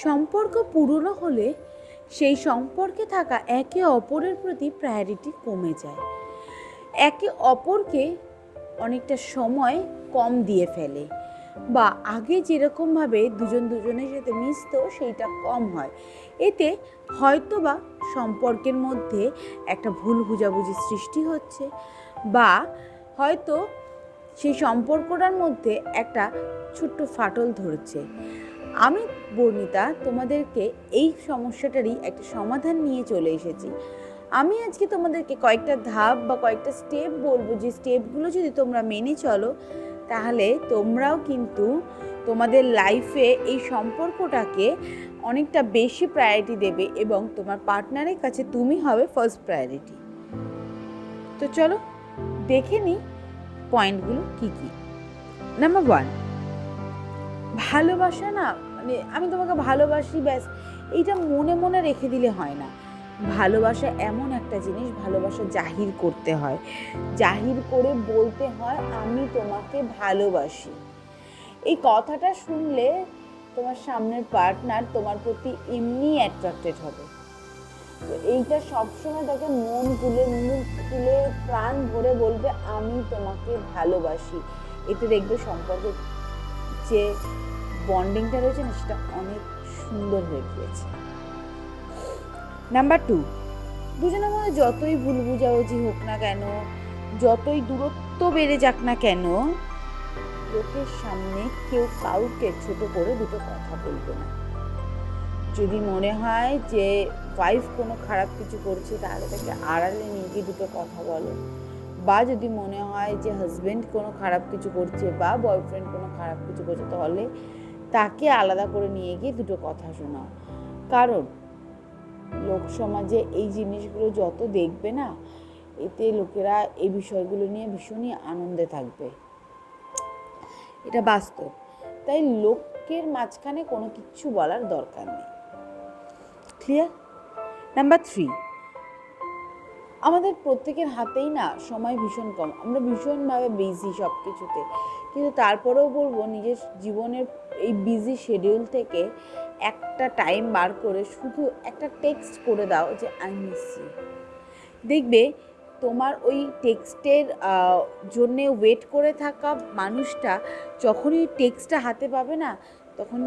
সম্পর্ক পুরনো হলে সেই সম্পর্কে থাকা একে অপরের প্রতি প্রায়োরিটি কমে যায়, একে অপরকে অনেকটা সময় কম দিয়ে ফেলে, বা আগে যেরকমভাবে দুজনের সাথে মিশতো সেইটা কম হয়। এতে হয়তো বা সম্পর্কের মধ্যে একটা ভুল বোঝাবুঝি সৃষ্টি হচ্ছে, বা হয়তো সেই সম্পর্কটার মধ্যে একটা ছোট্ট ফাটল ধরছে। আমি বর্ণিতা তোমাদেরকে এই সমস্যাটারই একটা সমাধান নিয়ে চলে এসেছি। আমি আজকে তোমাদেরকে কয়েকটা ধাপ বা কয়েকটা স্টেপ বলবো, যে স্টেপগুলো যদি তোমরা মেনে চলো তাহলে তোমরাও কিন্তু তোমাদের লাইফে এই সম্পর্কটাকে অনেকটা বেশি প্রায়োরিটি দেবে এবং তোমার পার্টনারের কাছে তুমি হবে ফার্স্ট প্রায়োরিটি। তো চলো দেখে নিই পয়েন্টগুলো কি কি। নাম্বার 1, ভালোবাসা না, মানে আমি তোমাকে ভালোবাসি ব্যাস এইটা মনে মনে রেখে দিলে হয় না। ভালোবাসা এমন একটা জিনিস, ভালোবাসা জাহির করতে হয়, জাহির করে বলতে হয় আমি তোমাকে ভালোবাসি। এই কথাটা শুনলে তোমার সামনের পার্টনার তোমার প্রতি এমনি অ্যাট্রাক্টেড হবে। তো এইটা সবসময় তাকে মন খুলে, মুখ খুলে, প্রাণ ভরে বলবে আমি তোমাকে ভালোবাসি। এতে দেখবে সম্পর্কের যে বন্ডিংটা রয়েছে না সেটা অনেক সুন্দর হয়ে গিয়েছে। নাম্বার 2, দুজনের মধ্যে যতই ভুল বুঝাবুঝি হোক না কেন, যতই দূরত্ব বেড়ে যাক না কেন, লোকের সামনে কেউ কাউকে ছোট করে দুটো কথা বলবে না। যদি মনে হয় যে ওয়াইফ কোনো খারাপ কিছু করছে তাহলে তাকে আড়ালে নিয়ে গিয়ে দুটো কথা বলো, বা যদি মনে হয় যে হাজবেন্ড কোনো খারাপ কিছু করছে বা বয়ফ্রেন্ড কোনো খারাপ কিছু করছে তাহলে তাকে আলাদা করে নিয়ে গিয়ে দুটো কথা শোনাও। কারণ লোক সমাজে এই জিনিসগুলো যত দেখবে না, এতে লোকেরা এই বিষয়গুলো নিয়ে ভীষণই আনন্দে থাকবে, এটা বাস্তব। তাই লোকের মাঝখানে কোনো কিছু বলার দরকার নেই। ক্লিয়ার? নাম্বার 3, আমাদের প্রত্যেকের হাতেই না সময় ভীষণ কম, আমরা ভীষণভাবে বিজি সব কিছুতে, কিন্তু তারপরেও বলবো নিজের জীবনের এই বিজি শিডিউল থেকে একটা টাইম বার করে শুধু একটা টেক্সট করে দাও যে আই মিস ইউ। দেখবে তোমার ওই টেক্সটের জন্যে ওয়েট করে থাকা মানুষটা যখনই ওই টেক্সটটা হাতে পাবে না, তখন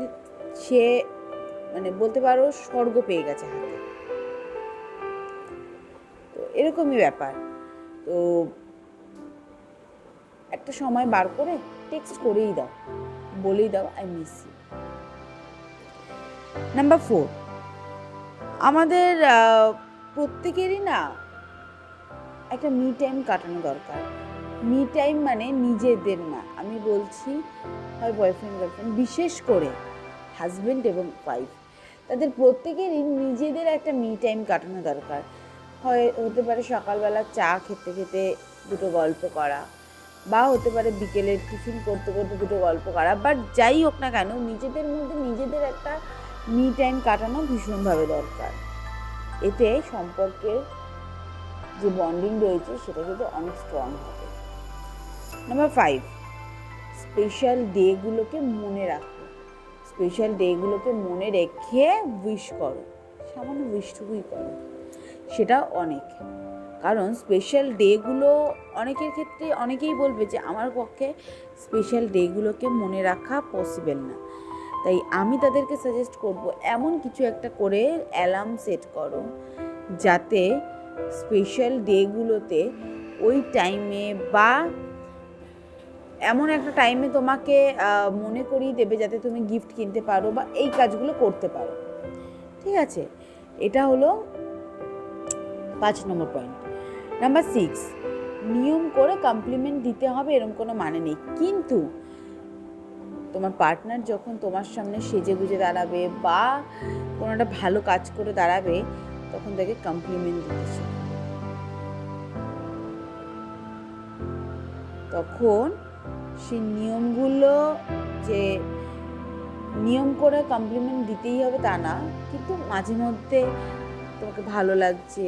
সে মানে বলতে পারো স্বর্গ পেয়ে গেছে হাতে। তো এরকমই ব্যাপার। তো একটা সময় বার করে টেক্সট করেই দাও, বলেই দাও আই মিস ইউ। নাম্বার 4, আমাদের প্রত্যেকেরই না একটা মি টাইম কাটানো দরকার। মি টাইম মানে নিজেদের না, আমি বলছি হয় বয়ফ্রেন্ড গার্লফ্রেন্ড, বিশেষ করে হাজব্যান্ড এবং ওয়াইফ, তাদের প্রত্যেকেরই নিজেদের একটা মি টাইম কাটানো দরকার। হয় হতে পারে সকালবেলা চা খেতে খেতে দুটো গল্প করা, বা হতে পারে বিকেলের টিফিন করতে করতে দুটো গল্প করা, বাট যাই হোক না কেন নিজেদের মধ্যে নিজেদের একটা মি টাইম কাটানো ভীষণভাবে দরকার। এতে সম্পর্কের যে বন্ডিং রয়েছে সেটা কিন্তু অনেক স্ট্রং হবে। নাম্বার 5, স্পেশাল ডেগুলোকে মনে রাখো। স্পেশাল ডেগুলোকে মনে রেখে উইশ করো, সামান্য উইশটুকুই করো, সেটা অনেক। কারণ স্পেশাল ডেগুলো অনেকের ক্ষেত্রে অনেকেই বলবে যে আমার পক্ষে স্পেশাল ডেগুলোকে মনে রাখা পসিবল না, তাই আমি তাদেরকে সাজেস্ট করব এমন কিছু একটা করে অ্যালার্ম সেট করো, যাতে স্পেশাল ডেগুলোতে ওই টাইমে বা এমন একটা টাইমে তোমাকে মনে করিয়ে দেবে যাতে তুমি গিফট কিনতে পারো বা এই কাজগুলো করতে পারো। ঠিক আছে, এটা হলো 5 নম্বর পয়েন্ট। নাম্বার 6, নিয়ম করে কমপ্লিমেন্ট দিতে হবে এরকম কোনো মানে নেই, কিন্তু তোমার পার্টনার যখন তোমার সামনে সেজে গুজে দাঁড়াবে বা কোনো একটা ভালো কাজ করে দাঁড়াবে তখন তাকে কমপ্লিমেন্ট দিতে শেখো। তখন সেই নিয়মগুলো, যে নিয়ম করে কমপ্লিমেন্ট দিতেই হবে তা না, কিন্তু মাঝে মধ্যে তোমাকে ভালো লাগছে,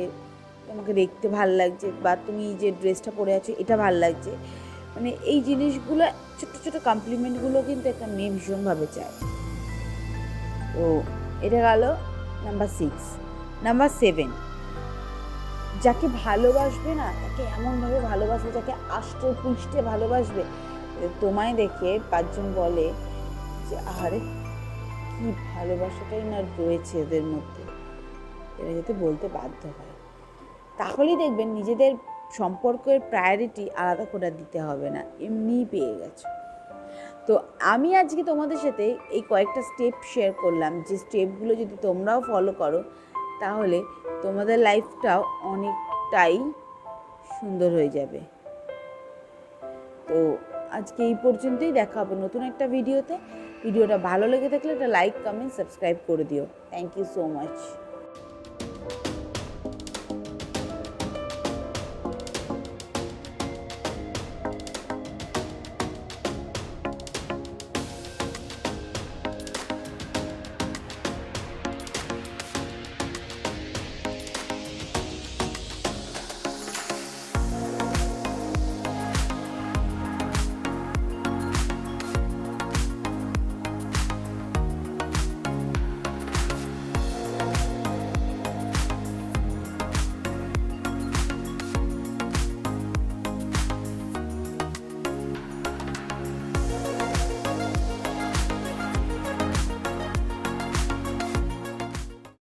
তোমাকে দেখতে ভালো লাগছে, বা তুমি যে ড্রেসটা পরে আছো এটা ভালো লাগছে, মানে এই জিনিসগুলো ছোটো ছোটো কমপ্লিমেন্টগুলো কিন্তু একটা মেয়ে ভীষণভাবে চায়। তো এটা গেল নাম্বার 6। নাম্বার 7, যাকে ভালোবাসবে না তাকে এমনভাবে ভালোবাসবে, যাকে আষ্টে পৃষ্ঠে ভালোবাসবে, তোমায় দেখে 5জন বলে যে আরে কি ভালোবাসাটাই না রয়েছে এদের মধ্যে, এরা যাতে বলতে বাধ্য হয়। তাহলেই দেখবেন নিজেদের সম্পর্কের প্রায়োরিটি আলাদা করে দিতে হবে না, এমনিই পেয়ে গেছো। তো আমি আজকে তোমাদের সাথে এই কয়েকটা স্টেপ শেয়ার করলাম, যে স্টেপগুলো যদি তোমরাও ফলো করো তাহলে তোমাদের লাইফটাও অনেকটাই সুন্দর হয়ে যাবে। তো আজকে এই পর্যন্তই, দেখা হবে নতুন একটা ভিডিওতে। ভিডিওটা ভালো লেগে থাকলে একটা লাইক, কমেন্ট, সাবস্ক্রাইব করে দিও। Thank you so much.